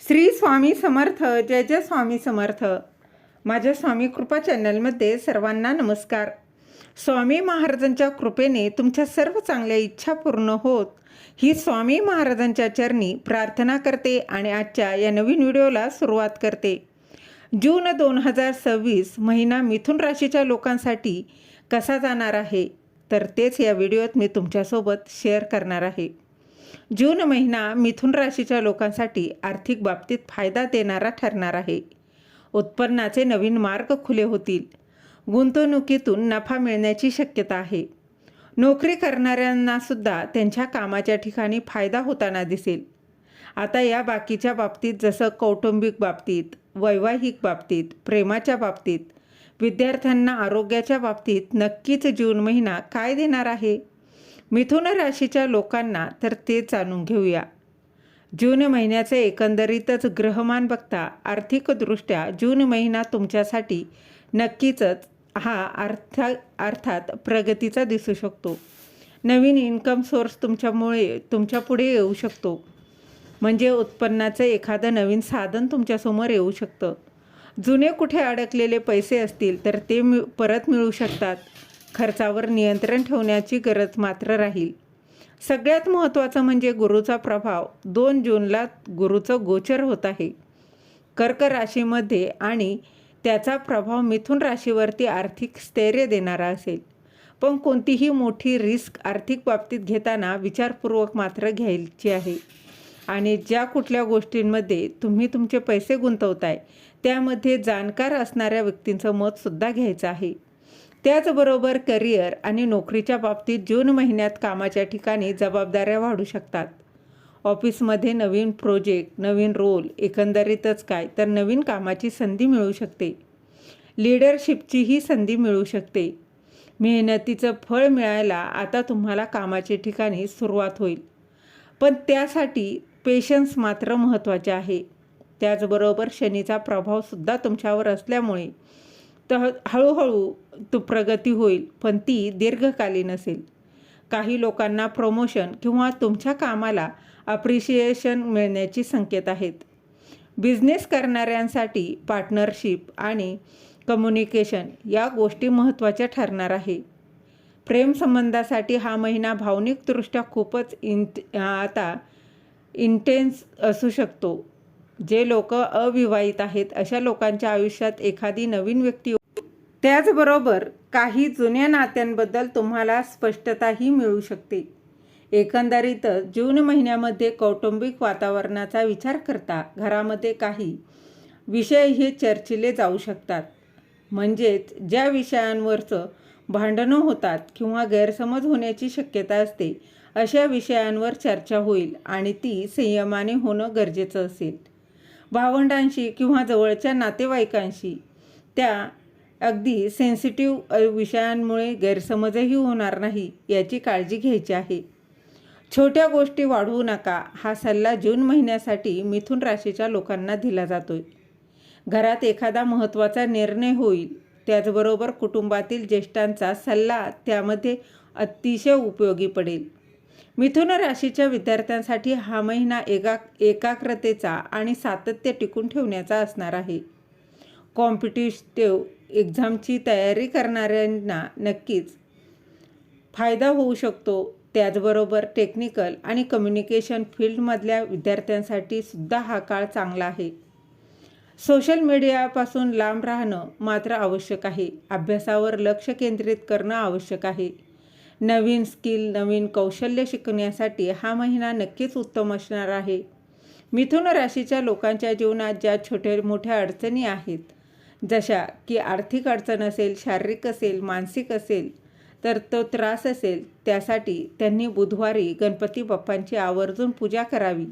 श्री स्वामी समर्थ. जय जय स्वामी समर्थ. माझ्या स्वामी कृपा चॅनलमध्ये सर्वांना नमस्कार. स्वामी महाराजांच्या कृपेने तुमच्या सर्व चांगल्या इच्छा पूर्ण होत ही स्वामी महाराजांच्या चरणी प्रार्थना करते आणि आजच्या या नवीन व्हिडिओला सुरुवात करते. जून 2026 महिना मिथुन राशीच्या लोकांसाठी कसा जाणार आहे तर तेच या व्हिडिओत मी तुमच्यासोबत शेअर करणार आहे. जून महिना मिथुन राशीच्या लोकांसाठी आर्थिक बाबतीत फायदा देणारा ठरणार आहे. उत्पन्नाचे नवीन मार्ग खुले होतील. गुंतवणुकीतून नफा मिळण्याची शक्यता आहे. नोकरी करणाऱ्यांना सुद्धा त्यांच्या कामाच्या ठिकाणी फायदा होताना दिसेल. आता या बाकीच्या बाबतीत जसं कौटुंबिक बाबतीत, वैवाहिक बाबतीत, प्रेमाच्या बाबतीत, विद्यार्थ्यांना आरोग्याच्या बाबतीत नक्कीच जून महिना काय देणार आहे मिथुन राशीच्या लोकांना तर ते जाणून घेऊया. जून महिन्याचे एकंदरीतच ग्रहमान बघता आर्थिकदृष्ट्या जून महिना तुमच्यासाठी नक्कीच हा अर्थात प्रगतीचा दिसू शकतो. नवीन इन्कम सोर्स तुमच्या पुढे येऊ शकतो. म्हणजे उत्पन्नाचं एखादं नवीन साधन तुमच्यासमोर येऊ शकतं. जुने कुठे अडकलेले पैसे असतील तर ते परत मिळू शकतात. खर्चावर नियंत्रण ठेवण्याची गरज मात्र राहील. सगळ्यात महत्त्वाचं म्हणजे गुरुचा प्रभाव. 2 जूनला गुरुचं गोचर होत आहे कर्क राशीमध्ये आणि त्याचा प्रभाव मिथुन राशीवरती आर्थिक स्थैर्य देणारा असेल. पण कोणतीही मोठी रिस्क आर्थिक बाबतीत घेताना विचारपूर्वक मात्र घ्यायची आहे. आणि ज्या कुठल्या गोष्टींमध्ये तुम्ही तुमचे पैसे गुंतवताय त्यामध्ये जाणकार असणाऱ्या व्यक्तींचं मतसुद्धा घ्यायचं आहे. त्याचबरोबर करिअर आणि नोकरीच्या बाबतीत जून महिन्यात कामाच्या ठिकाणी जबाबदाऱ्या वाढू शकतात. ऑफिसमध्ये नवीन प्रोजेक्ट, नवीन रोल, एकंदरीतच काय तर नवीन कामाची संधी मिळू शकते. लीडरशिपचीही संधी मिळू शकते. मेहनतीचं फळ मिळायला आता तुम्हाला कामाच्या ठिकाणी सुरुवात होईल. पण त्यासाठी पेशन्स मात्र महत्त्वाचे आहे. त्याचबरोबर शनीचा प्रभावसुद्धा तुमच्यावर असल्यामुळे तर हळूहळू प्रगती होईल, पण ती दीर्घकालीन असेल. काही लोकांना प्रमोशन किंवा तुमच्या कामाला अप्रिशिएशन मिळण्याची संकेत आहेत. बिझनेस करणाऱ्यांसाठी पार्टनरशिप आणि कम्युनिकेशन या गोष्टी महत्त्वाच्या ठरणार आहे. प्रेमसंबंधासाठी हा महिना भावनिकदृष्ट्या खूपच इंटेन्स असू शकतो. जे लोक अविवाहित आहेत अशा लोकांच्या आयुष्यात एखादी नवीन व्यक्ती. त्याचबरोबर काही जुन्या नात्यांबद्दल तुम्हाला स्पष्टताही मिळू शकते. एकंदरीतच जून महिन्यामध्ये कौटुंबिक वातावरणाचा विचार करता घरामध्ये काही विषय हे चर्चिले जाऊ शकतात. म्हणजेच ज्या विषयांवरचं भांडणं होतात किंवा गैरसमज होण्याची शक्यता असते अशा विषयांवर चर्चा होईल आणि ती संयमाने होणं गरजेचं असेल. भावंडांशी किंवा जवळच्या नातेवाईकांशी त्या अगदी सेन्सिटिव्ह विषयांमुळे गैरसमजही होणार नाही याची काळजी घ्यायची आहे. छोट्या गोष्टी वाढवू नका हा सल्ला जून महिन्यासाठी मिथुन राशीच्या लोकांना दिला जातोय. घरात एखादा महत्त्वाचा निर्णय होईल. त्याचबरोबर कुटुंबातील ज्येष्ठांचा सल्ला त्यामध्ये अतिशय उपयोगी पडेल. मिथुन राशीच्या विद्यार्थ्यांसाठी हा महिना एकाग्रतेचा आणि सातत्य टिकून ठेवण्याचा असणार आहे. कॉम्पिटिटिव्ह एक्झामची तयारी करणाऱ्यांना नक्कीच फायदा होऊ शकतो. त्याचबरोबर टेक्निकल आणि कम्युनिकेशन फील्डमधल्या विद्यार्थ्यांसाठी सुद्धा हा काळ चांगला आहे. सोशल मीडियापासून लांब राहणं मात्र आवश्यक आहे. अभ्यासावर लक्ष केंद्रित करणं आवश्यक आहे. नवीन स्किल, नवीन कौशल्य शिकण्यासाठी हा महिना नक्कीच उत्तम असणार आहे. मिथुन राशीच्या लोकांच्या जीवनात ज्या छोट्या मोठ्या अडचणी आहेत, जशा की आर्थिक अडचण असेल, शारीरिक असेल, मानसिक असेल तर तो त्रास असेल, त्यासाठी त्यांनी बुधवारी गणपती बाप्पांची आवर्जून पूजा करावी.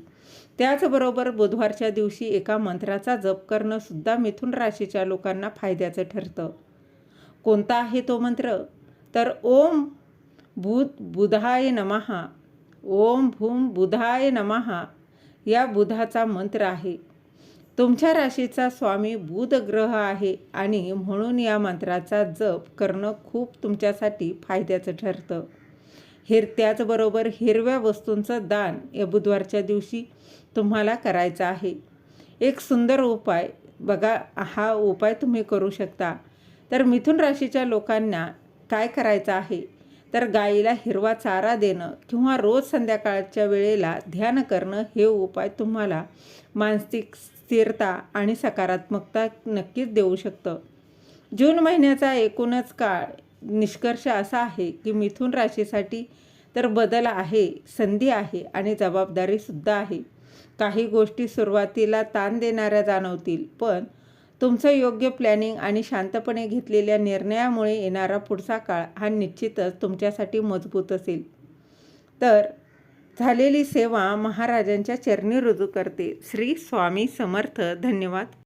त्याचबरोबर बुधवारच्या दिवशी एका मंत्राचा जप करणं सुद्धा मिथुन राशीच्या लोकांना फायद्याचं ठरतं. कोणता आहे तो मंत्र तर ओम बुधाय नमः, ओम भूम बुधाय नमः या बुधाचा मंत्र आहे. तुमच्या राशीचा स्वामी बुध ग्रह आहे आणि म्हणून या मंत्राचा जप करणं खूप तुमच्यासाठी फायद्याचं ठरतं. त्याचबरोबर हिरव्या वस्तूंचं दान या बुधवारच्या दिवशी तुम्हाला करायचं आहे. एक सुंदर उपाय बघा, हा उपाय तुम्ही करू शकता. तर मिथुन राशीच्या लोकांना काय करायचं आहे, तर गाईला हिरवा चारा देणं किंवा रोज संध्याकाळच्या वेळेला ध्यान करणं हे उपाय तुम्हाला मानसिक स्थिरता आणि सकारात्मकता नक्कीच देऊ शकतं. जून महिन्याचा एकूणच काळ निष्कर्ष असा आहे की मिथुन राशीसाठी तर बदल आहे, संधी आहे आणि जबाबदारीसुद्धा आहे. काही गोष्टी सुरुवातीला ताण देणाऱ्या जाणवतील, पण तुमचं योग्य प्लॅनिंग आणि शांतपणे घेतलेल्या निर्णयामुळे येणारा पुढचा काळ हा निश्चितच तुमच्यासाठी मजबूत असेल. तर झालेली सेवा महाराजांच्या चरणी रुजू करते. श्री स्वामी समर्थ. धन्यवाद.